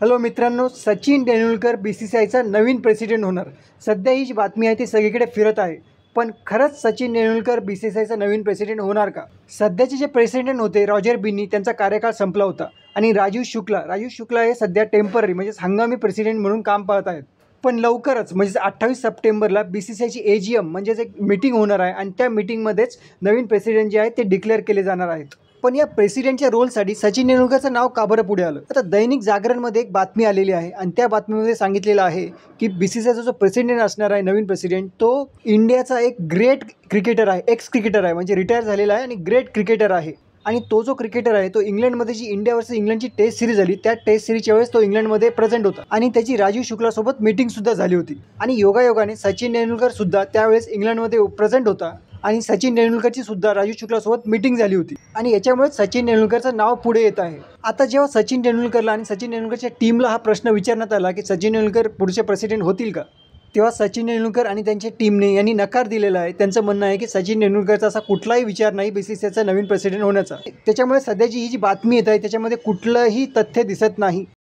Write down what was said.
Hello मित्रांनो, सचिन तेंडुलकर BCCIचा नवीन president होणार. सध्या ही जी बातमी आहे ती सगळीकडे फिरत आहे. पण खरंच सचिन तेंडुलकर BCCIचा नवीन प्रेसिडेंट होणार का? सध्याचे जे प्रेसिडेंट होते रॉजर बिन्नी, त्यांचा कार्यकाळ संपला होता आणि राजीव शुक्ला हे सध्या टेम्पररी म्हणजेच हंगामी प्रेसिडेंट म्हणून काम पाहत आहेत. पण लवकरच म्हणजे 28 सप्टेंबरला BCCIची AGM म्हणजेच एक मीटिंग होणार आहे आणि त्या मीटिंगमध्येच नवीन प्रेसिडेंट जे आहेत ते डिक्लेअर केले जाणार आहेत. पण या प्रेसिडेंटच्या रोलसाठी सचिन तेंडुलकरचं नाव का बरं पुढे आलं? आता दैनिक जागरणमध्ये एक बातमी आलेली आहे आणि त्या बातमीमध्ये सांगितलेलं आहे की BCCIचा जो प्रेसिडेंट असणार आहे नवीन प्रेसिडेंट, तो इंडियाचा एक ग्रेट क्रिकेटर आहे, एक्स क्रिकेटर आहे, म्हणजे रिटायर झालेला आहे आणि ग्रेट क्रिकेटर आहे. आणि तो जो क्रिकेटर आहे तो इंग्लंडमध्ये जी इंडिया वर्सेस इंग्लंडची टेस्ट सिरीज झाली त्या टेस्ट सिरीजच्या वेळेस तो इंग्लंडमध्ये प्रेझेंट होता आणि त्याची राजीव शुक्लासोबत मीटिंगसुद्धा झाली होती. आणि योगायोगाने सचिन तेंडुलकरसुद्धा त्यावेळेस इंग्लंडमध्ये प्रेझेंट होता आणि सचिन तेंडुलकरची सुद्धा राजीव शुक्लासोबत मीटिंग झाली होती आणि याच्यामुळे सचिन तेंडुलकरचं नाव पुढे येत आहे. आता जेव्हा सचिन तेंडुलकरला आणि सचिन तेंडुलकरच्या टीमला हा प्रश्न विचारण्यात आला की सचिन तेंडुलकर पुढचे प्रेसिडेंट होतील का, तेव्हा सचिन तेंडुलकर आणि त्यांच्या टीमने यांनी नकार दिलेला आहे. त्यांचं म्हणणं आहे की सचिन तेंडुलकरचा असा कुठलाही विचार नाही BCCIचा नवीन प्रेसिडेंट होण्याचा. त्याच्यामुळे सध्याची ही जी बातमी येत आहे त्याच्यामध्ये कुठलंही तथ्य दिसत नाही.